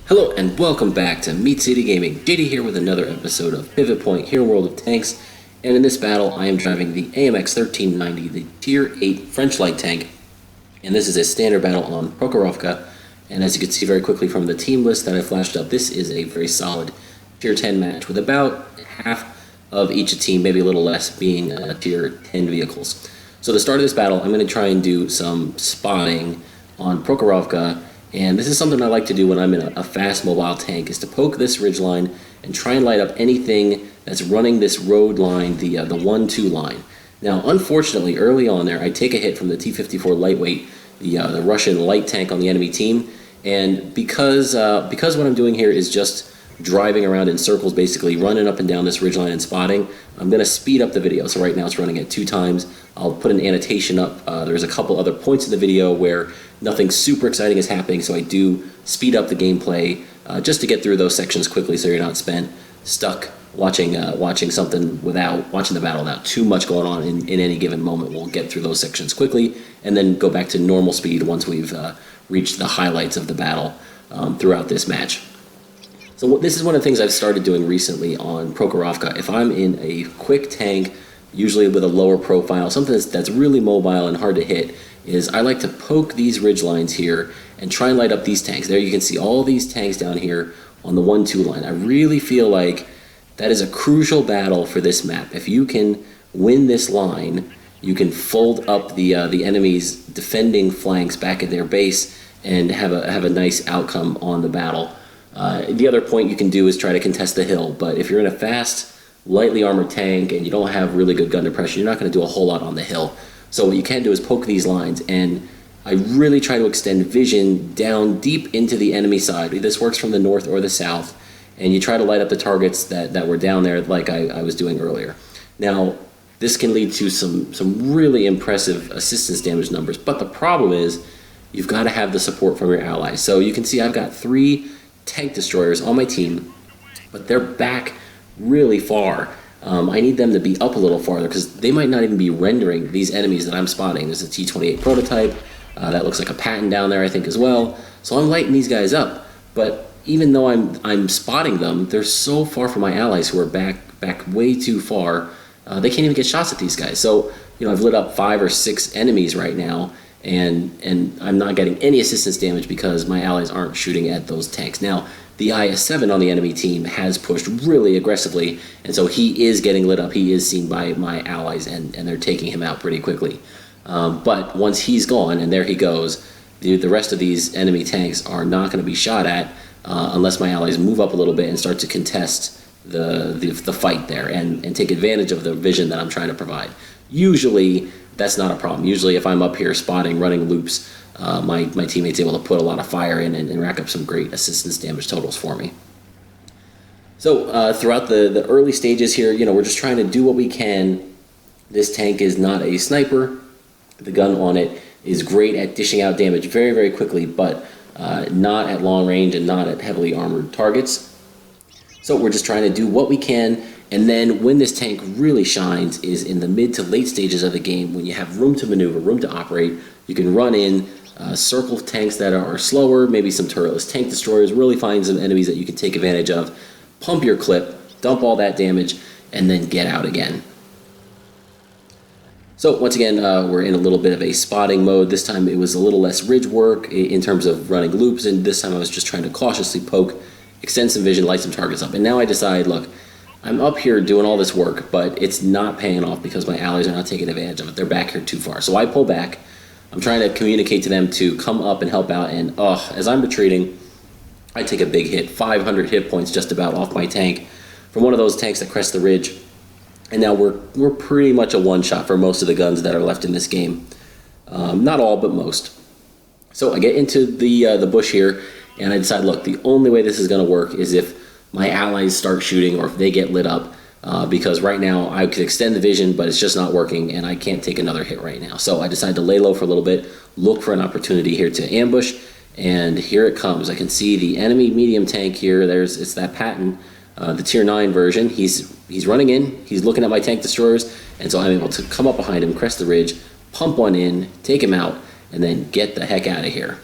Hello and welcome back to Meat City Gaming. JD here with another episode of Pivot Point here in World of Tanks, and in this battle I am driving the AMX 1390, the Tier 8 French light tank, and this is a standard battle on Prokhorovka, and as you can see very quickly from the team list that I flashed up, this is a very solid Tier 10 match with about half of each team, maybe a little less, being Tier 10 vehicles. So to start this battle, I'm going to try and do some spotting on Prokhorovka. And this is something I like to do when I'm in a fast mobile tank, is to poke this ridgeline and try and light up anything that's running this road line, the 1-2 line. Now, unfortunately, early on there, I take a hit from the T-54 lightweight, the Russian light tank on the enemy team, and because what I'm doing here is just driving around in circles, basically running up and down this ridgeline and spotting, I'm going to speed up the video. So right now it's running at 2 times. I'll put an annotation up. There's a couple other points in the video where nothing super exciting is happening, so I do speed up the gameplay just to get through those sections quickly, so you're not stuck watching something without watching the battle without too much going on in any given moment. We'll get through those sections quickly and then go back to normal speed once we've reached the highlights of the battle throughout this match. So this is one of the things I've started doing recently on Prokhorovka. If I'm in a quick tank, usually with a lower profile, something that's really mobile and hard to hit, is I like to poke these ridge lines here and try and light up these tanks. There you can see all these tanks down here on the 1-2 line. I really feel like that is a crucial battle for this map. If you can win this line, you can fold up the enemy's defending flanks back at their base and have a nice outcome on the battle. The other point you can do is try to contest the hill, but if you're in a fast, lightly armored tank and you don't have really good gun depression, you're not going to do a whole lot on the hill. So what you can do is poke these lines, and I really try to extend vision down deep into the enemy side. This works from the north or the south, and you try to light up the targets that were down there like I was doing earlier. Now, this can lead to some really impressive assistance damage numbers, but the problem is you've got to have the support from your allies. So you can see I've got 3 tank destroyers on my team, but they're back really far. I need them to be up a little farther because they might not even be rendering these enemies that I'm spotting. There's a T-28 prototype that looks like a Patton down there, I think, as well. So I'm lighting these guys up, but even though I'm spotting them, they're so far from my allies who are back way too far. They can't even get shots at these guys. So I've lit up 5 or 6 enemies right now, and I'm not getting any assistance damage because my allies aren't shooting at those tanks. Now, the IS-7 on the enemy team has pushed really aggressively, and so he is getting lit up. He is seen by my allies, and they're taking him out pretty quickly. But once he's gone, and there he goes, the rest of these enemy tanks are not going to be shot at unless my allies move up a little bit and start to contest the fight there and take advantage of the vision that I'm trying to provide. Usually, that's not a problem. Usually, if I'm up here spotting, running loops, my teammate's able to put a lot of fire in and rack up some great assistance damage totals for me. So throughout the early stages here, we're just trying to do what we can. This tank is not a sniper. The gun on it is great at dishing out damage very, very quickly, but not at long range and not at heavily armored targets. So we're just trying to do what we can, and then when this tank really shines is in the mid to late stages of the game, when you have room to maneuver, room to operate. You can run in, circle tanks that are slower, maybe some turretless tank destroyers, really find some enemies that you can take advantage of, pump your clip, dump all that damage, and then get out again. So once again, we're in a little bit of a spotting mode. This time it was a little less ridge work in terms of running loops, and this time I was just trying to cautiously poke, extend some vision, light some targets up. And now I decide, look, I'm up here doing all this work, but it's not paying off because my allies are not taking advantage of it. They're back here too far. So I pull back. I'm trying to communicate to them to come up and help out, and as I'm retreating, I take a big hit, 500 hit points just about off my tank from one of those tanks that crest the ridge. And now we're pretty much a one-shot for most of the guns that are left in this game. Not all, but most. So I get into the bush here, and I decide, look, the only way this is going to work is if my allies start shooting or if they get lit up, because right now I could extend the vision, but it's just not working, and I can't take another hit right now. So I decide to lay low for a little bit, look for an opportunity here to ambush, and here it comes. I can see the enemy medium tank here. It's that Patton, the Tier 9 version. He's running in, he's looking at my tank destroyers, and so I'm able to come up behind him, crest the ridge, pump one in, take him out, and then get the heck out of here.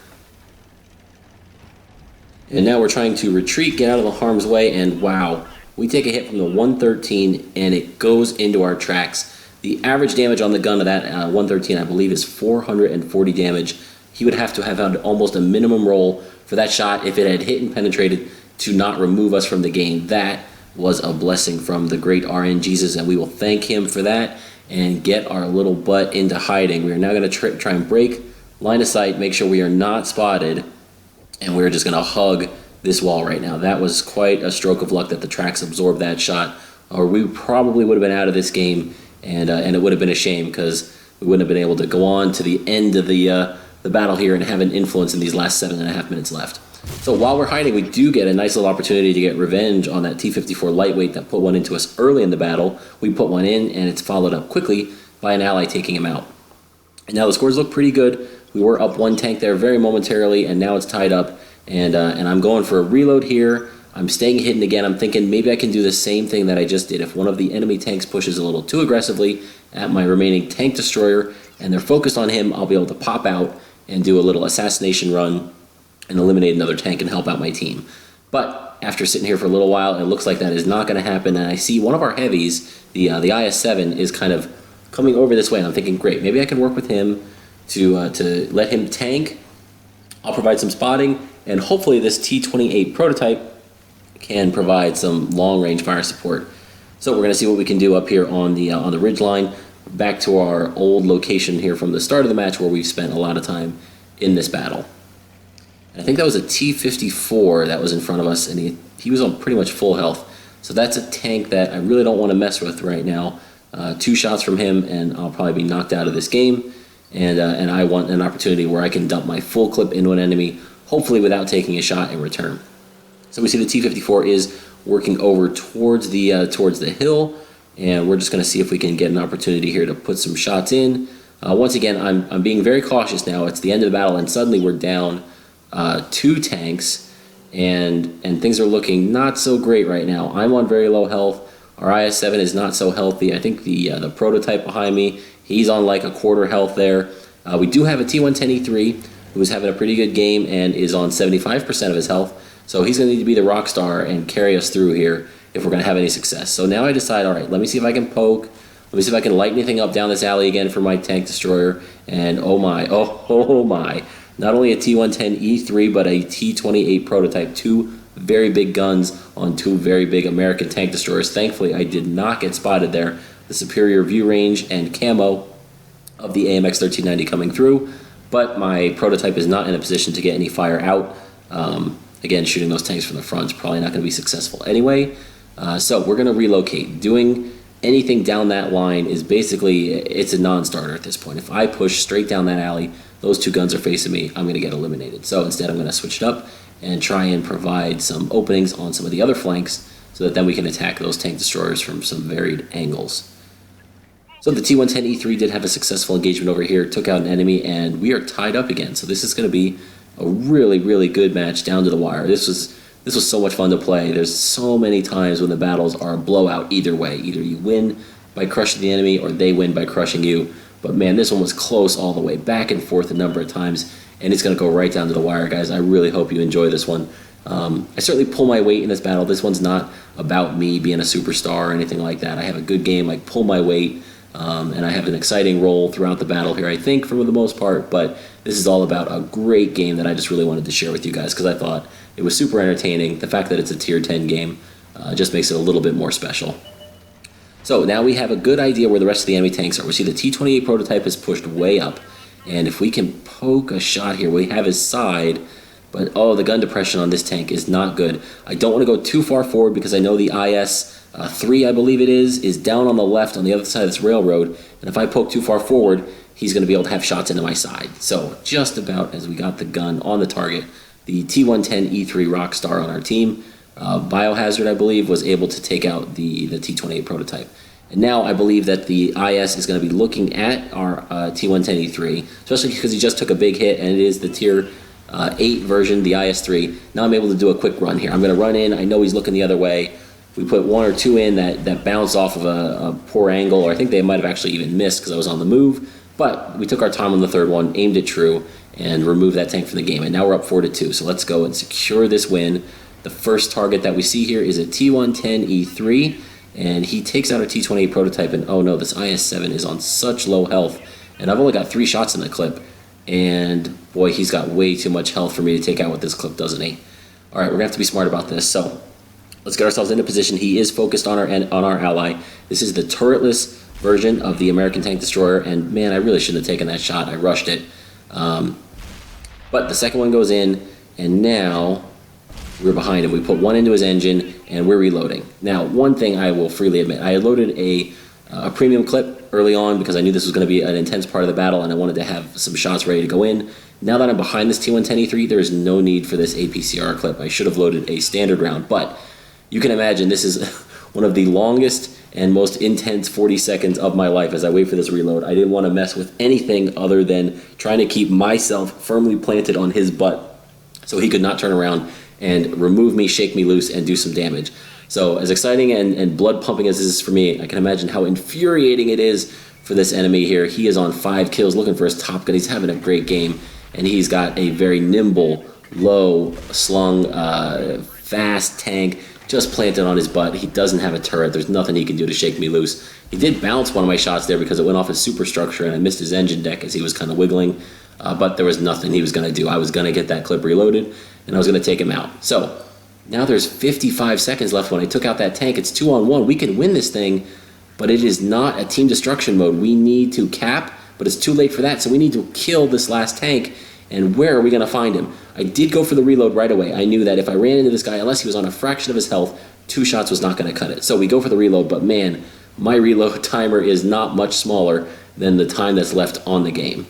And now we're trying to retreat, get out of the harm's way, and wow, we take a hit from the 113 and it goes into our tracks. The average damage on the gun of that 113, I believe, is 440 damage. He would have to have had almost a minimum roll for that shot if it had hit and penetrated to not remove us from the game. That was a blessing from the great RNGesus, and we will thank him for that and get our little butt into hiding. We are now going to try and break line of sight, make sure we are not spotted, and we're just going to hug this wall right now. That was quite a stroke of luck that the tracks absorbed that shot, or we probably would have been out of this game, and it would have been a shame because we wouldn't have been able to go on to the end of the battle here and have an influence in these last 7.5 minutes left. So while we're hiding, we do get a nice little opportunity to get revenge on that T-54 lightweight that put one into us early in the battle. We put one in, and it's followed up quickly by an ally taking him out. And now the scores look pretty good. We were up one tank there very momentarily, and now it's tied up. And I'm going for a reload here. I'm staying hidden again. I'm thinking maybe I can do the same thing that I just did. If one of the enemy tanks pushes a little too aggressively at my remaining tank destroyer, and they're focused on him, I'll be able to pop out and do a little assassination run and eliminate another tank and help out my team. But after sitting here for a little while, it looks like that is not going to happen, and I see one of our heavies, the IS-7, is kind of coming over this way, and I'm thinking, great, maybe I can work with him to let him tank. I'll provide some spotting, and hopefully this T-28 prototype can provide some long-range fire support. So we're going to see what we can do up here on the ridge line, back to our old location here from the start of the match where we've spent a lot of time in this battle. And I think that was a T-54 that was in front of us, and he was on pretty much full health. So that's a tank that I really don't want to mess with right now. 2 shots from him, and I'll probably be knocked out of this game. And I want an opportunity where I can dump my full clip into an enemy, hopefully without taking a shot in return. So we see the T-54 is working over towards the hill, and we're just going to see if we can get an opportunity here to put some shots in. Once again, I'm being very cautious now. It's the end of the battle, and suddenly we're down 2 tanks, and things are looking not so great right now. I'm on very low health. Our IS-7 is not so healthy. I think the prototype behind me, he's on like a quarter health there. We do have a T-110E3 who's having a pretty good game and is on 75% of his health. So he's going to need to be the rock star and carry us through here if we're going to have any success. So now I decide, all right, let me see if I can poke. Let me see if I can light anything up down this alley again for my tank destroyer. And oh my. Not only a T-110E3, but a T-28 prototype. 2 very big guns on 2 very big American tank destroyers. Thankfully, I did not get spotted there. The superior view range and camo of the AMX 1390 coming through, but my prototype is not in a position to get any fire out. Again, shooting those tanks from the front is probably not going to be successful anyway. So we're going to relocate. Doing anything down that line is basically, it's a non-starter at this point. If I push straight down that alley, those 2 guns are facing me, I'm going to get eliminated. So instead I'm going to switch it up and try and provide some openings on some of the other flanks so that then we can attack those tank destroyers from some varied angles. So the T-110E3 did have a successful engagement over here, took out an enemy, and we are tied up again. So this is going to be a really, really good match down to the wire. This was so much fun to play. There's so many times when the battles are a blowout either way. Either you win by crushing the enemy or they win by crushing you. But man, this one was close all the way, back and forth a number of times, and it's going to go right down to the wire, guys. I really hope you enjoy this one. I certainly pull my weight in this battle. This one's not about me being a superstar or anything like that. I have a good game. I pull my weight. And I have an exciting role throughout the battle here, I think, for the most part, but this is all about a great game that I just really wanted to share with you guys because I thought it was super entertaining. The fact that it's a tier 10 game just makes it a little bit more special. So now we have a good idea where the rest of the enemy tanks are. We see the T-28 prototype is pushed way up, and if we can poke a shot here, we have his side, but oh, the gun depression on this tank is not good. I don't want to go too far forward because I know the IS-3, I believe it is down on the left on the other side of this railroad, and if I poke too far forward, he's going to be able to have shots into my side. So just about as we got the gun on the target, the T-110E3 Rockstar on our team, Biohazard, I believe, was able to take out the T-28 prototype. And now I believe that the IS is going to be looking at our T-110E3, especially because he just took a big hit, and it is the tier 8 version, the IS-3. Now I'm able to do a quick run here. I'm going to run in. I know he's looking the other way. We put 1 or 2 in that bounced off of a poor angle, or I think they might have actually even missed because I was on the move. But we took our time on the 3rd one, aimed it true, and remove that tank from the game. And now we're up 4-2. So let's go and secure this win. The first target that we see here is a T110E3, and he takes out a T28 prototype, and oh no, this IS-7 is on such low health, and I've only got 3 shots in the clip, and boy, he's got way too much health for me to take out with this clip, doesn't he? All right, we're gonna have to be smart about this. So let's get ourselves into position. He is focused on our ally. This is the turretless version of the American Tank Destroyer, and man, I really shouldn't have taken that shot. I rushed it. But the second one goes in, and now we're behind him. We put one into his engine, and we're reloading. Now, one thing I will freely admit, I loaded a premium clip early on because I knew this was going to be an intense part of the battle, and I wanted to have some shots ready to go in. Now that I'm behind this T110E3, there is no need for this APCR clip. I should have loaded a standard round, but you can imagine this is one of the longest and most intense 40 seconds of my life as I wait for this reload. I didn't want to mess with anything other than trying to keep myself firmly planted on his butt so he could not turn around and remove me, shake me loose, and do some damage. So as exciting and blood pumping as this is for me, I can imagine how infuriating it is for this enemy here. He is on 5 kills looking for his top gun. He's having a great game, and he's got a very nimble, low slung, fast tank just planted on his butt. He doesn't have a turret. There's nothing he can do to shake me loose. He did bounce one of my shots there because it went off his superstructure and I missed his engine deck as he was kind of wiggling, but there was nothing he was going to do. I was going to get that clip reloaded and I was going to take him out. So now there's 55 seconds left. When I took out that tank, it's 2-on-1. We can win this thing, but it is not a team destruction mode. We need to cap, but it's too late for that, so we need to kill this last tank. And where are we going to find him? I did go for the reload right away. I knew that if I ran into this guy, unless he was on a fraction of his health, 2 shots was not going to cut it. So we go for the reload, but man, my reload timer is not much smaller than the time that's left on the game.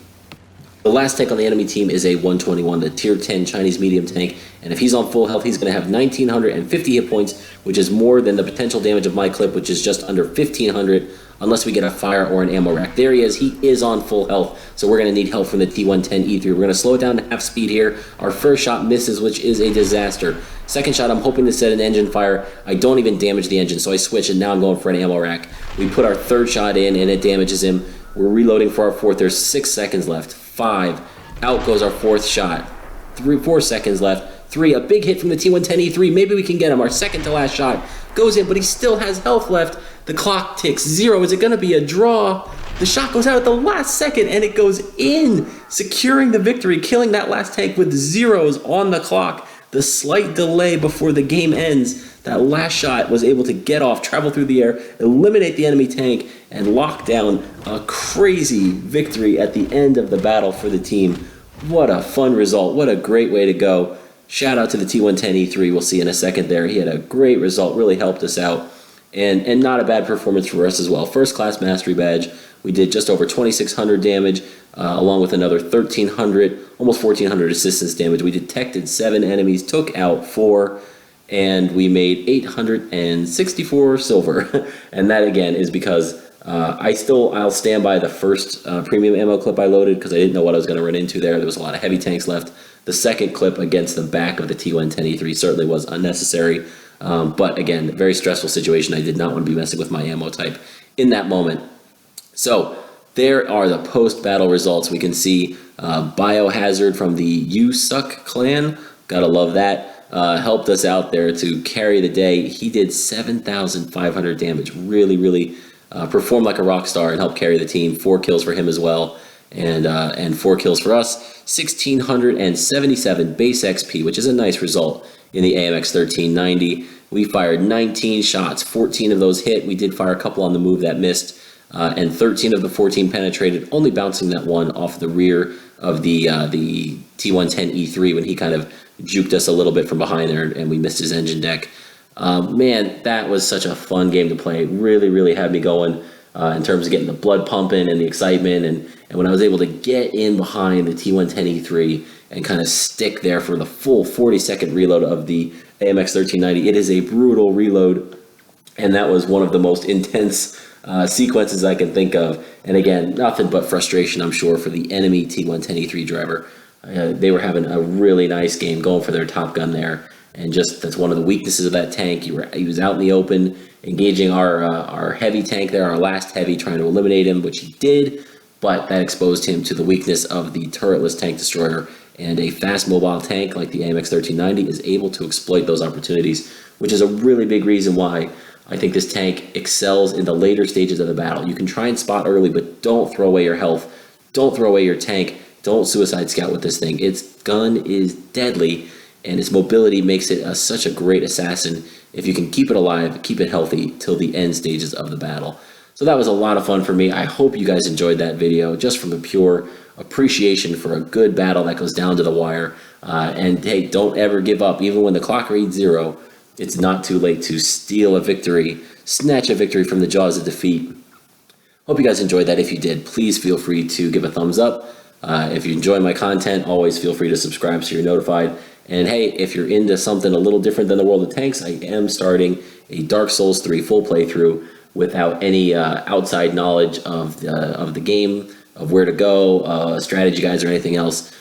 The last tank on the enemy team is a 121, the tier 10 Chinese medium tank, and if he's on full health, he's going to have 1,950 hit points, which is more than the potential damage of my clip, which is just under 1,500, unless we get a fire or an ammo rack. There he is on full health, so we're going to need help from the T110E3. We're going to slow it down to half speed here. Our first shot misses, which is a disaster. Second shot, I'm hoping to set an engine fire. I don't even damage the engine, so I switch, and now I'm going for an ammo rack. We put our third shot in, and it damages him. We're reloading for our fourth. There's 6 seconds left. 5. Out goes our fourth shot. 4 seconds left. 3. A big hit from the T110E3. Maybe we can get him. Our second to last shot goes in, but he still has health left. The clock ticks 0. Is it going to be a draw? The shot goes out at the last second, and it goes in, securing the victory, killing that last tank with 0s on the clock. The slight delay before the game ends, that last shot was able to get off, travel through the air, eliminate the enemy tank, and lock down a crazy victory at the end of the battle for the team. What a fun result. What a great way to go. Shout out to the T110E3. We'll see in a second there. He had a great result, really helped us out. And not a bad performance for us as well. First class mastery badge. We did just over 2,600 damage, along with another 1,300, almost 1,400 assistance damage. We detected 7 enemies, took out 4, and we made 864 silver. And that again is because I'll stand by the first premium ammo clip I loaded because I didn't know what I was going to run into there. There was a lot of heavy tanks left. The second clip against the back of the T110E3 certainly was unnecessary. But again, very stressful situation. I did not want to be messing with my ammo type in that moment. So there are the post-battle results. We can see Biohazard from the You Suck clan. Gotta love that. Helped us out there to carry the day. He did 7,500 damage. Really performed like a rock star and helped carry the team. 4 kills for him as well, and 4 kills for us. 1,677 base XP, which is a nice result in the AMX 1390. We fired 19 shots. 14 of those hit. We did fire a couple on the move that missed, and 13 of the 14 penetrated, only bouncing that one off the rear of the T110E3 when he kind of juked us a little bit from behind there, and we missed his engine deck. Man, that was such a fun game to play. Really had me going in terms of getting the blood pumping and the excitement. And when I was able to get in behind the T110E3 and kind of stick there for the full 40-second reload of the AMX 1390, it is a brutal reload. And that was one of the most intense sequences I can think of. And again, nothing but frustration, I'm sure, for the enemy T110E3 driver. They were having a really nice game going for their top gun there. And just that's one of the weaknesses of that tank. He was out in the open, engaging our heavy tank there, our last heavy, trying to eliminate him, which he did. but that exposed him to the weakness of the turretless tank destroyer, and a fast mobile tank like the AMX 1390 is able to exploit those opportunities, which is a really big reason why I think this tank excels in the later stages of the battle. You can try and spot early, but don't throw away your health. Don't throw away your tank. Don't suicide scout with this thing. Its gun is deadly, and its mobility makes it such a great assassin if you can keep it alive, keep it healthy till the end stages of the battle. So that was a lot of fun for me. I hope you guys enjoyed that video, just from a pure appreciation for a good battle that goes down to the wire. And hey, don't ever give up. Even when the clock reads 0, it's not too late to steal a victory, snatch a victory from the jaws of defeat. Hope you guys enjoyed that. If you did, please feel free to give a thumbs up. If you enjoy my content, always feel free to subscribe so you're notified. And hey, if you're into something a little different than the World of Tanks, I am starting a Dark Souls 3 full playthrough without any outside knowledge of the game, of where to go, strategy guides, or anything else.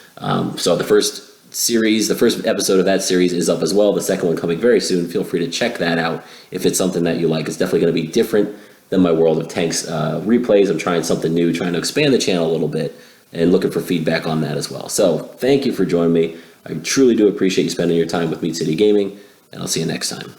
So the first episode of that series is up as well. The second one coming very soon. Feel free to check that out if it's something that you like. It's definitely going to be different than my World of Tanks replays. I'm trying something new, trying to expand the channel a little bit, and looking for feedback on that as well. So thank you for joining me. I truly do appreciate you spending your time with VIII Gaming, and I'll see you next time.